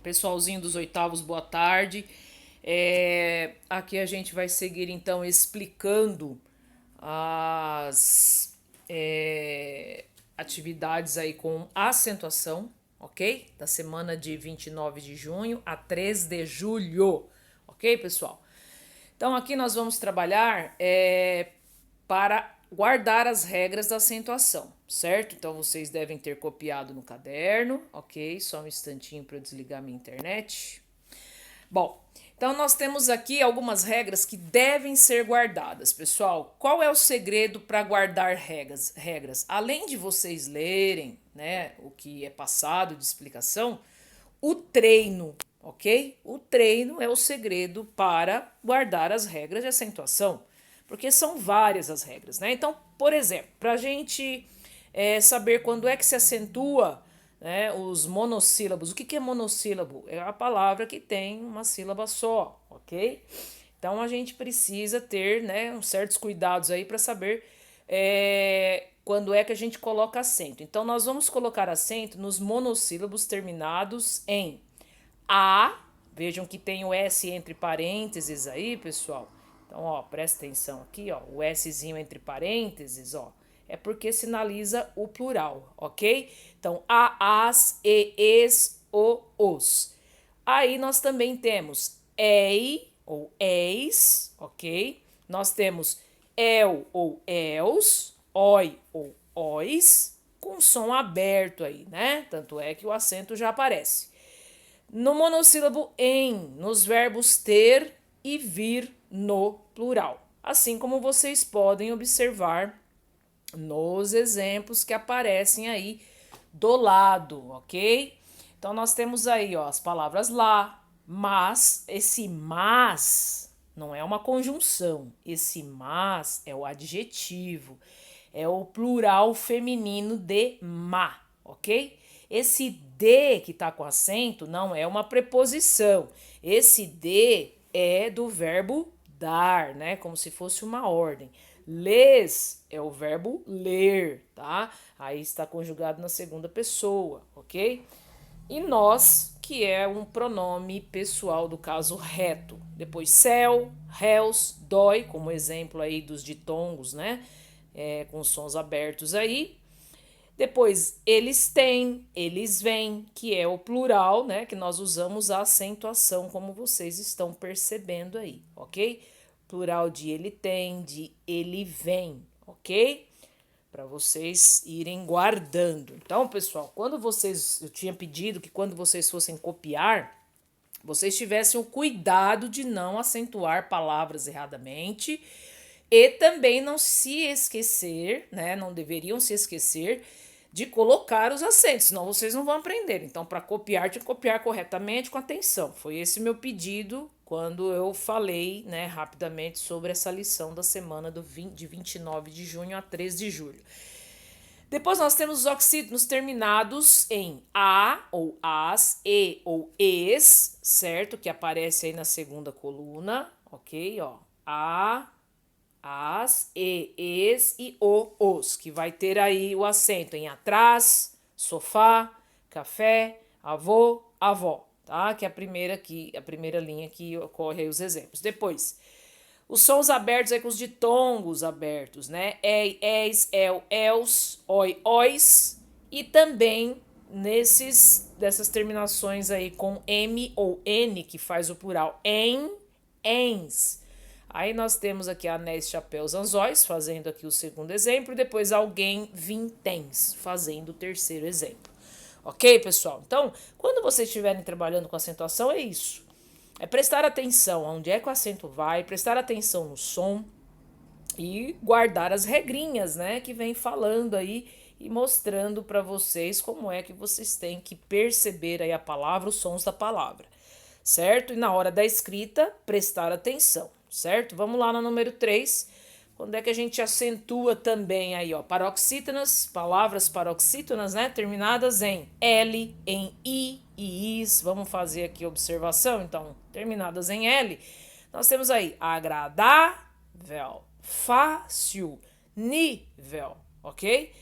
Pessoalzinho dos oitavos, boa tarde. Aqui a gente vai seguir então explicando as atividades aí com acentuação, ok? Da semana de 29 de junho a 3 de julho, ok, pessoal? Então aqui nós vamos trabalhar para guardar as regras da acentuação, certo? Então vocês devem ter copiado no caderno, ok? Só um instantinho para eu desligar minha internet. Bom, então nós temos aqui algumas regras que devem ser guardadas, pessoal. Qual é o segredo para guardar regras? Além de vocês lerem, né, o que é passado de explicação, o treino, ok? O treino é o segredo para guardar as regras de acentuação, porque são várias as regras, né? Então, por exemplo, para a gente saber quando é que se acentua, né, os monossílabos. O que é monossílabo? É a palavra que tem uma sílaba só, ok? Então a gente precisa ter, né, certos cuidados aí para saber quando é que a gente coloca acento. Então nós vamos colocar acento nos monossílabos terminados em A. Vejam que tem o S entre parênteses aí, pessoal. Então, ó, presta atenção aqui, ó, o Szinho entre parênteses, ó, é porque sinaliza o plural, ok? Então, a, as, e, es, o, os. Aí nós também temos ei ou eis, ok? Nós temos el ou els, oi ou ois, com som aberto aí, né? Tanto é que o acento já aparece. No monossílabo em, nos verbos ter e vir no plural. Assim como vocês podem observar nos exemplos que aparecem aí do lado, ok? Então nós temos aí, ó, as palavras lá, mas, esse mas não é uma conjunção, esse mas é o adjetivo, é o plural feminino de ma, ok? Esse de que tá com acento não é uma preposição, esse de é do verbo dar, né? Como se fosse uma ordem. Les é o verbo ler, tá? Aí está conjugado na segunda pessoa, ok? E nós, que é um pronome pessoal do caso reto. Depois céu, réus, dói, como exemplo aí dos ditongos, né? Com sons abertos aí. Depois, eles têm, eles vêm, que é o plural, né? Que nós usamos a acentuação, como vocês estão percebendo aí, ok? Plural de ele tem, de ele vem, ok? Para vocês irem guardando. Então, pessoal, quando vocês, eu tinha pedido que quando vocês fossem copiar, vocês tivessem o cuidado de não acentuar palavras erradamente e também não se esquecer, né? Não deveriam se esquecer de colocar os acentos, senão vocês não vão aprender. Então, para copiar, tem que copiar corretamente com atenção. Foi esse meu pedido quando eu falei, né, rapidamente sobre essa lição da semana de 29 de junho a 3 de julho. Depois nós temos os oxítonos terminados em a ou as, e ou es, certo? Que aparece aí na segunda coluna, ok? Ó, a, as, e, es e o, os, que vai ter aí o acento em atrás, sofá, café, avô, avó, tá? Que é a primeira linha que ocorre aí os exemplos. Depois, os sons abertos aí com os ditongos abertos, né? És, el, els, oi, ois. E também dessas terminações aí com M ou N, que faz o plural em, ens. Aí nós temos aqui anéis, chapéus, anzóis, fazendo aqui o segundo exemplo, e depois alguém, vinténs, fazendo o terceiro exemplo. Ok, pessoal? Então, quando vocês estiverem trabalhando com acentuação, é isso. É prestar atenção onde é que o acento vai, prestar atenção no som e guardar as regrinhas, né, que vem falando aí e mostrando para vocês como é que vocês têm que perceber aí a palavra, os sons da palavra, certo? E na hora da escrita, prestar atenção, certo? Vamos lá no número 3. Quando é que a gente acentua também aí, ó, paroxítonas, palavras paroxítonas, né, terminadas em L, em I e Is. Vamos fazer aqui a observação, então, terminadas em L, nós temos aí agradável, fácil, nível, ok?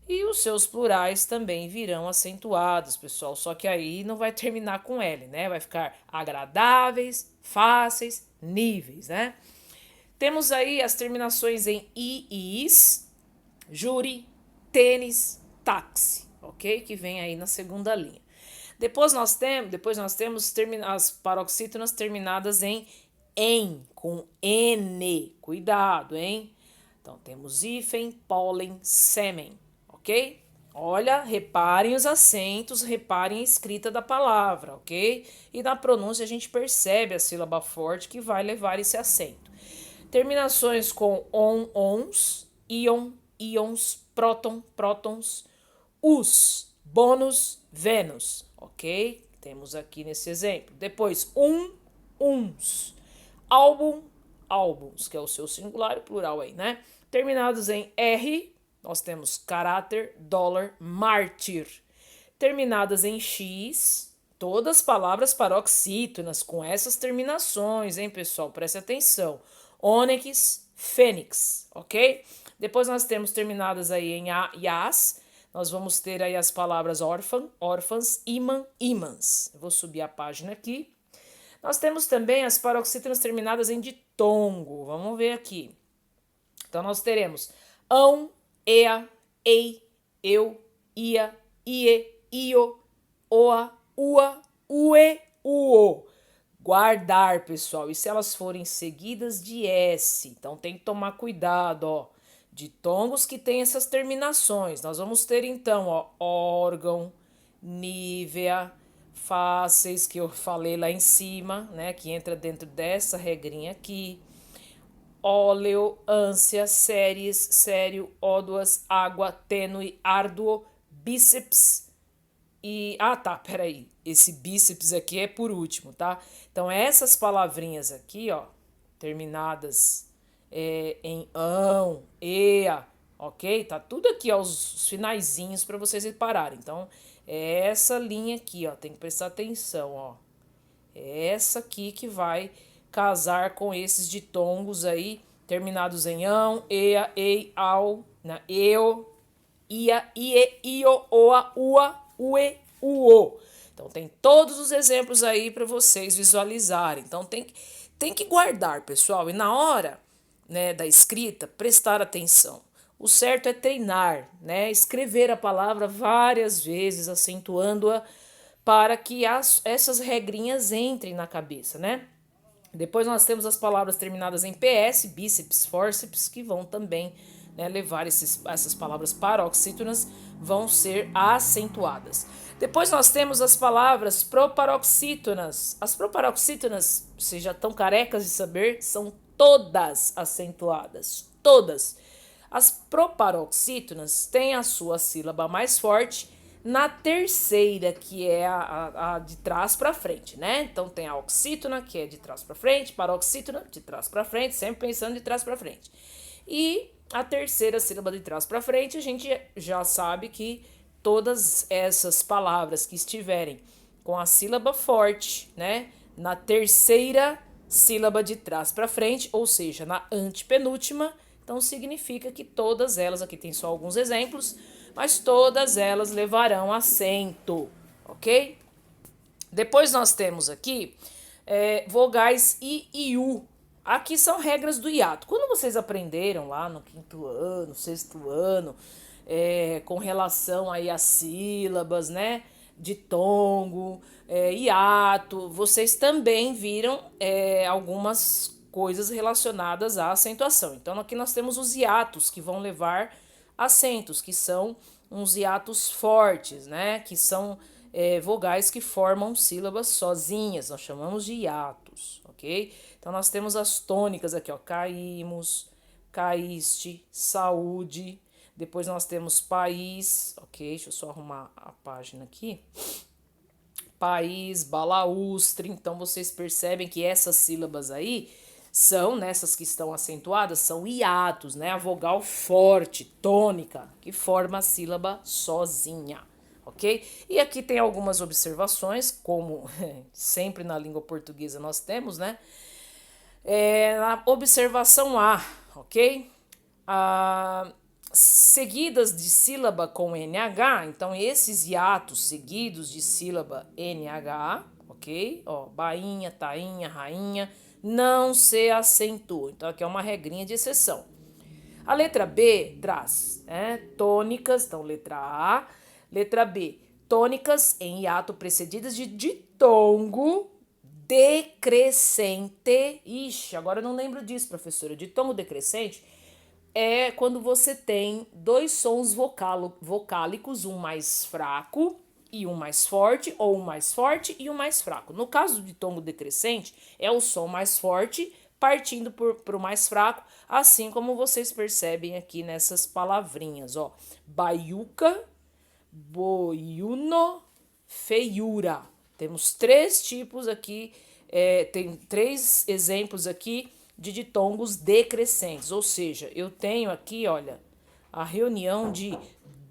E os seus plurais também virão acentuados, pessoal. Só que aí não vai terminar com L, né? Vai ficar agradáveis, fáceis, níveis, né? Temos aí as terminações em I e IS, júri, tênis, táxi, ok? Que vem aí na segunda linha. Depois nós temos as paroxítonas terminadas com N. Cuidado, hein? Então temos hífen, pólen, sêmen, ok? Olha, reparem os acentos, reparem a escrita da palavra, ok? E na pronúncia a gente percebe a sílaba forte que vai levar esse acento. Terminações com ons, íon, íons, próton, prótons, us, bônus, Vênus, ok? Temos aqui nesse exemplo. Depois, uns, álbum, álbuns, que é o seu singular e plural aí, né? Terminados em R, nós temos caráter, dólar, mártir. Terminadas em X, todas palavras paroxítonas com essas terminações, hein, pessoal? Preste atenção. Ônix, fênix, ok? Depois nós temos terminadas aí em A e As. Nós vamos ter aí as palavras órfã, órfãs, imã, ímãs. Eu vou subir a página aqui. Nós temos também as paroxítonas terminadas em ditongo. Vamos ver aqui. Então nós teremos ão, ea, ei, eu, ia, ie, io, oa, ua, ue, uo. Guardar, pessoal. E se elas forem seguidas de S? Então tem que tomar cuidado, ó. Ditongos que tem essas terminações. Nós vamos ter então, ó, órgão, nívea, fáceis, que eu falei lá em cima, né, que entra dentro dessa regrinha aqui. Óleo, ânsia, séries, sério, óduas, água, tênue, árduo, bíceps e... Ah, tá, peraí. Esse bíceps aqui é por último, tá? Então, essas palavrinhas aqui, ó, terminadas em ão, ea, ok? Tá tudo aqui, ó, os finaizinhos para vocês repararem. Então, é essa linha aqui, ó, tem que prestar atenção, ó. É essa aqui que vai casar com esses ditongos aí, terminados em ão, ea, ei, au, né? Eu, ia, ie, io, oa, ua, ue, uo. Então tem todos os exemplos aí para vocês visualizarem. Então tem que guardar, pessoal, e na hora, né, da escrita, prestar atenção. O certo é treinar, né, escrever a palavra várias vezes, acentuando-a para que essas regrinhas entrem na cabeça, né? Depois nós temos as palavras terminadas em PS, bíceps, fórceps, que vão também, né, levar essas palavras paroxítonas, vão ser acentuadas. Depois nós temos as palavras proparoxítonas. As proparoxítonas, vocês já estão carecas de saber, são todas acentuadas, todas. As proparoxítonas têm a sua sílaba mais forte na terceira, que é a de trás para frente, né? Então tem a oxítona, que é de trás para frente, paroxítona, de trás para frente, sempre pensando de trás para frente. E a terceira sílaba de trás para frente, a gente já sabe que todas essas palavras que estiverem com a sílaba forte, né, na terceira sílaba de trás para frente, ou seja, na antepenúltima, então significa que todas elas, aqui tem só alguns exemplos, mas todas elas levarão acento, ok? Depois nós temos aqui vogais I e U. Aqui são regras do hiato. Quando vocês aprenderam lá no quinto ano, sexto ano, com relação aí às sílabas, né, ditongo, hiato, vocês também viram algumas coisas relacionadas à acentuação. Então aqui nós temos os hiatos que vão levar acentos, que são uns hiatos fortes, né? Que são vogais que formam sílabas sozinhas, nós chamamos de hiatos, ok? Então nós temos as tônicas aqui, ó, caímos, caíste, saúde, depois nós temos país, ok? Deixa eu só arrumar a página aqui. País, balaústre, então vocês percebem que essas sílabas aí são, nessas que estão acentuadas, são hiatos, né? A vogal forte, tônica, que forma a sílaba sozinha, ok? E aqui tem algumas observações, como sempre na língua portuguesa nós temos, né? Na observação A, ok? seguidas de sílaba com NH, então esses hiatos seguidos de sílaba NH, ok? Ó, bainha, tainha, rainha, não se acentuam. Então aqui é uma regrinha de exceção. A letra B traz tônicas, então letra A, letra B, tônicas em hiato precedidas de ditongo decrescente. Ixi, agora eu não lembro disso, professora. Ditongo decrescente é quando você tem dois sons vocálicos, um mais fraco e um mais forte, ou um mais forte e um mais fraco. No caso do ditongo decrescente, é o som mais forte partindo para o mais fraco, assim como vocês percebem aqui nessas palavrinhas, ó. Baiuca, boiuno, feiura. Temos três tipos aqui, tem três exemplos aqui de ditongos decrescentes, ou seja, eu tenho aqui, olha, a reunião de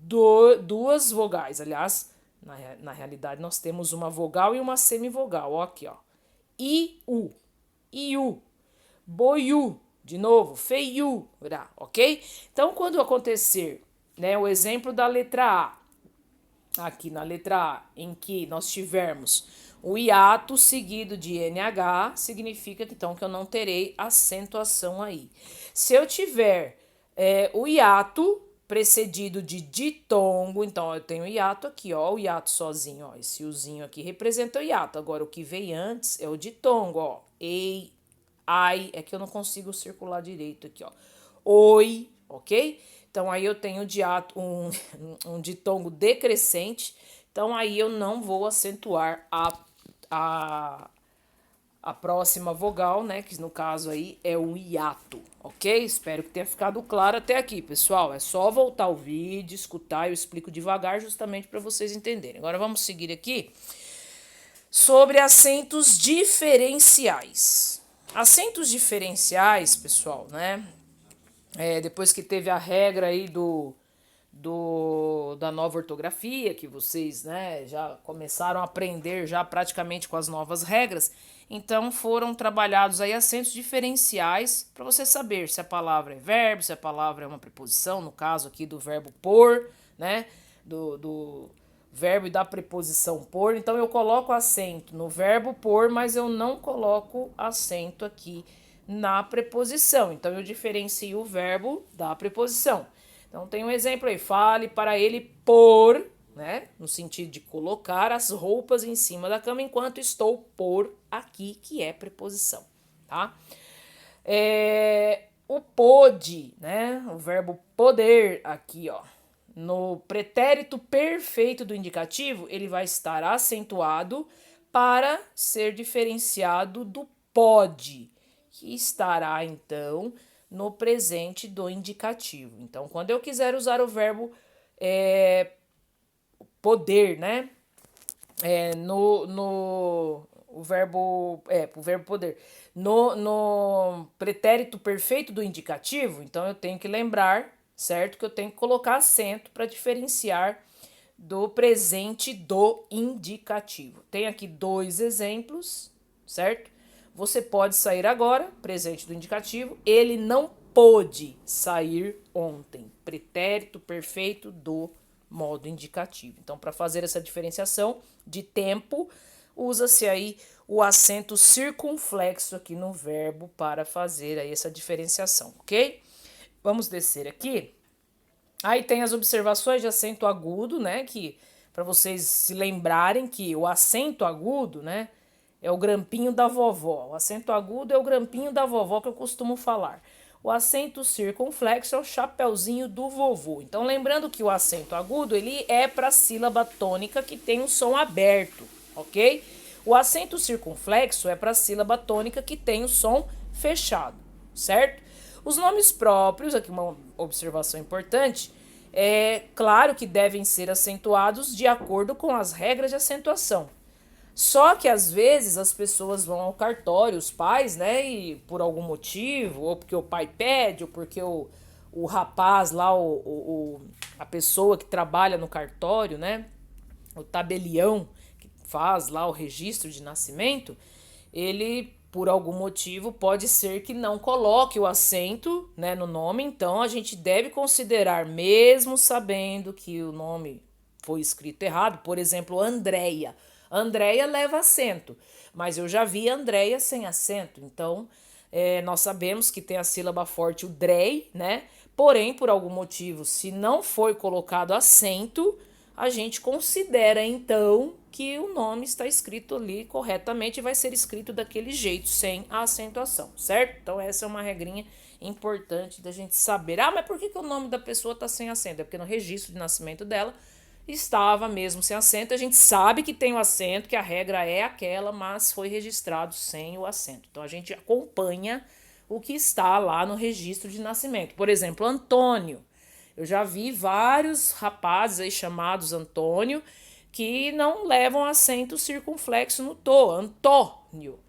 duas vogais. Aliás, na realidade, nós temos uma vogal e uma semivogal, ó, aqui, ó. Iu, iu, boiu, de novo, feiura, ok? Então, quando acontecer, né, o exemplo da letra A, aqui na letra A, em que nós tivermos o hiato seguido de NH, significa que, então, que eu não terei acentuação aí. Se eu tiver o hiato precedido de ditongo, então eu tenho o hiato aqui, ó, o hiato sozinho, ó, esse uzinho aqui representa o hiato. Agora, o que vem antes é o ditongo, ó, ei, ai, é que eu não consigo circular direito aqui, ó, oi, ok? Então, aí eu tenho um ditongo decrescente, então aí eu não vou acentuar a próxima vogal, né, que no caso aí é o hiato, ok? Espero que tenha ficado claro até aqui, pessoal. É só voltar o vídeo, escutar, eu explico devagar justamente para vocês entenderem. Agora vamos seguir aqui sobre acentos diferenciais. Acentos diferenciais, pessoal, né, depois que teve a regra aí da nova ortografia, que vocês, né, já começaram a aprender já praticamente com as novas regras, então foram trabalhados aí acentos diferenciais para você saber se a palavra é verbo, se a palavra é uma preposição, no caso aqui do verbo por, né, do verbo e da preposição por. Então eu coloco acento no verbo por, mas eu não coloco acento aqui na preposição. Então eu diferencio o verbo da preposição. Então tem um exemplo aí, fale para ele por, né, no sentido de colocar as roupas em cima da cama enquanto estou por aqui, que é preposição, tá? O pode, né, o verbo poder aqui, ó, no pretérito perfeito do indicativo, ele vai estar acentuado para ser diferenciado do pode, que estará então no presente do indicativo. Então, quando eu quiser usar o verbo poder, né? O verbo poder. No pretérito perfeito do indicativo, então eu tenho que lembrar, certo? Que eu tenho que colocar acento para diferenciar do presente do indicativo. Tem aqui dois exemplos, certo? Você pode sair agora, presente do indicativo. Ele não pôde sair ontem. Pretérito perfeito do modo indicativo. Então, para fazer essa diferenciação de tempo, usa-se aí o acento circunflexo aqui no verbo para fazer aí essa diferenciação, ok? Vamos descer aqui. Aí tem as observações de acento agudo, né? Que para vocês se lembrarem que o acento agudo, né, é o grampinho da vovó. O acento agudo é o grampinho da vovó que eu costumo falar. O acento circunflexo é o chapeuzinho do vovô. Então, lembrando que o acento agudo, ele é para a sílaba tônica que tem um som aberto, ok? O acento circunflexo é para a sílaba tônica que tem o som fechado, certo? Os nomes próprios, aqui uma observação importante, é claro que devem ser acentuados de acordo com as regras de acentuação. Só que às vezes as pessoas vão ao cartório, os pais, né, e por algum motivo, ou porque o pai pede, ou porque o rapaz lá, a pessoa que trabalha no cartório, né, o tabelião que faz lá o registro de nascimento, ele por algum motivo, pode ser que não coloque o acento, né, no nome, então a gente deve considerar, mesmo sabendo que o nome foi escrito errado, por exemplo, Andréia. Andréia leva acento, mas eu já vi Andréia sem acento, então nós sabemos que tem a sílaba forte, o DREI, né? Porém, por algum motivo, se não foi colocado acento, a gente considera então que o nome está escrito ali corretamente e vai ser escrito daquele jeito, sem a acentuação, certo? Então essa é uma regrinha importante da gente saber. Ah, mas por que o nome da pessoa está sem acento? É porque no registro de nascimento dela estava mesmo sem acento. A gente sabe que tem o acento, que a regra é aquela, mas foi registrado sem o acento. Então a gente acompanha o que está lá no registro de nascimento. Por exemplo, Antônio. Eu já vi vários rapazes aí chamados Antônio que não levam acento circunflexo no to, Antônio,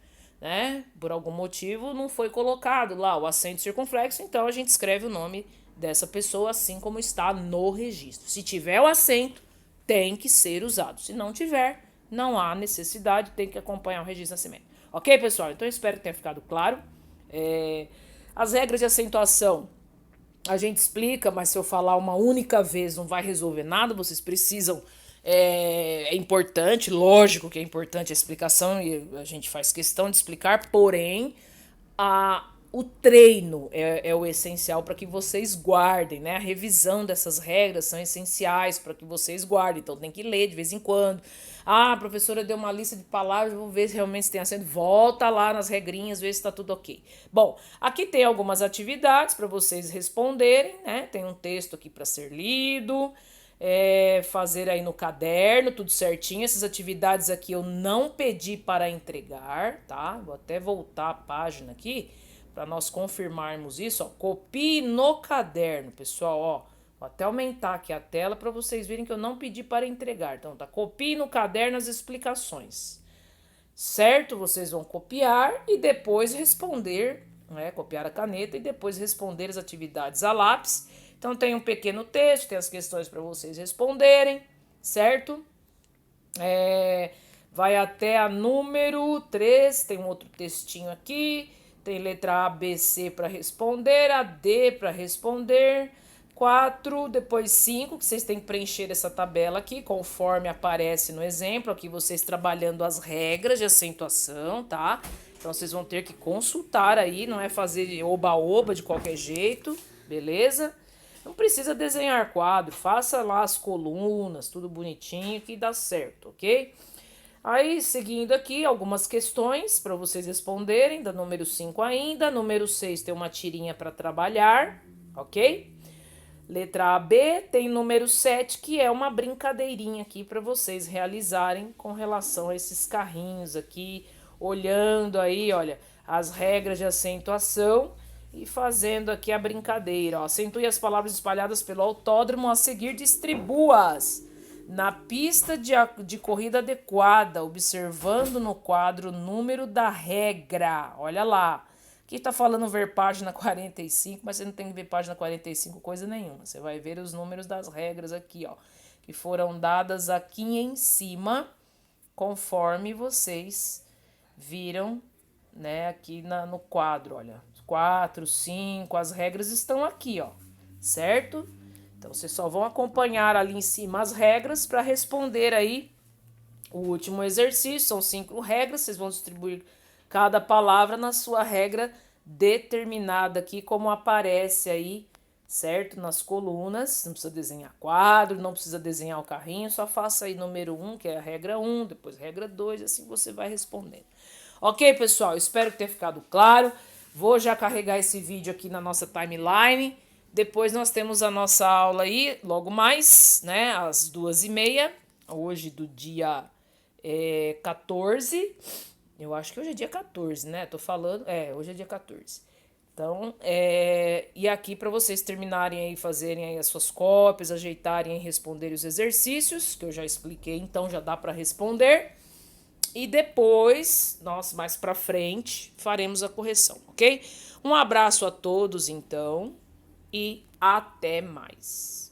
né? Por algum motivo não foi colocado lá o acento circunflexo, então a gente escreve o nome dessa pessoa assim como está no registro. Se tiver o acento, tem que ser usado. Se não tiver, não há necessidade, tem que acompanhar o registro de nascimento. Ok, pessoal? Então eu espero que tenha ficado claro. As regras de acentuação a gente explica, mas se eu falar uma única vez não vai resolver nada, vocês precisam. É importante, lógico que é importante a explicação e a gente faz questão de explicar, porém, o treino é o essencial para que vocês guardem, né? A revisão dessas regras são essenciais para que vocês guardem, então tem que ler de vez em quando. Ah, a professora deu uma lista de palavras, vou ver se realmente tem acento. Volta lá nas regrinhas, ver se está tudo ok. Bom, aqui tem algumas atividades para vocês responderem, né? Tem um texto aqui para ser lido, fazer aí no caderno, tudo certinho. Essas atividades aqui eu não pedi para entregar, tá? Vou até voltar a página aqui para nós confirmarmos isso, ó. Copie no caderno, pessoal, ó. Vou até aumentar aqui a tela para vocês verem que eu não pedi para entregar. Então, tá, copie no caderno as explicações. Certo? Vocês vão copiar e depois responder, né? Copiar a caneta e depois responder as atividades a lápis. Então, tem um pequeno texto, tem as questões para vocês responderem, certo? Vai até a número 3, tem um outro textinho aqui. Tem letra A, B, C para responder, a D para responder, 4, depois 5, que vocês têm que preencher essa tabela aqui, conforme aparece no exemplo, aqui vocês trabalhando as regras de acentuação, tá? Então vocês vão ter que consultar aí, não é fazer oba-oba de qualquer jeito, beleza? Não precisa desenhar quadro, faça lá as colunas, tudo bonitinho que dá certo, ok? Aí, seguindo aqui, algumas questões para vocês responderem, da número 5 ainda. Número 6 tem uma tirinha para trabalhar, ok? Letra AB tem número 7, que é uma brincadeirinha aqui para vocês realizarem com relação a esses carrinhos aqui, olhando aí, olha, as regras de acentuação e fazendo aqui a brincadeira. Ó. Acentue as palavras espalhadas pelo autódromo, a seguir distribua-as na pista de corrida adequada, observando no quadro o número da regra. Olha lá. Aqui tá falando ver página 45, mas você não tem que ver página 45 coisa nenhuma. Você vai ver os números das regras aqui, ó, que foram dadas aqui em cima, conforme vocês viram, né, aqui no quadro, olha. 4, 5, as regras estão aqui, ó, certo? Então, vocês só vão acompanhar ali em cima as regras para responder aí o último exercício. São 5 regras, vocês vão distribuir cada palavra na sua regra determinada aqui, como aparece aí, certo? Nas colunas. Não precisa desenhar quadro, não precisa desenhar o carrinho, só faça aí número 1, que é a regra 1, depois regra 2, assim você vai respondendo. Ok, pessoal? Espero que tenha ficado claro. Vou já carregar esse vídeo aqui na nossa timeline. Depois nós temos a nossa aula aí, logo mais, né, às 2h30, hoje do dia 14. Eu acho que hoje é dia 14, né? Tô falando, hoje é dia 14. Então, e aqui para vocês terminarem aí, fazerem aí as suas cópias, ajeitarem e responderem os exercícios, que eu já expliquei, então já dá para responder. E depois, nós mais para frente, faremos a correção, ok? Um abraço a todos, então. E até mais.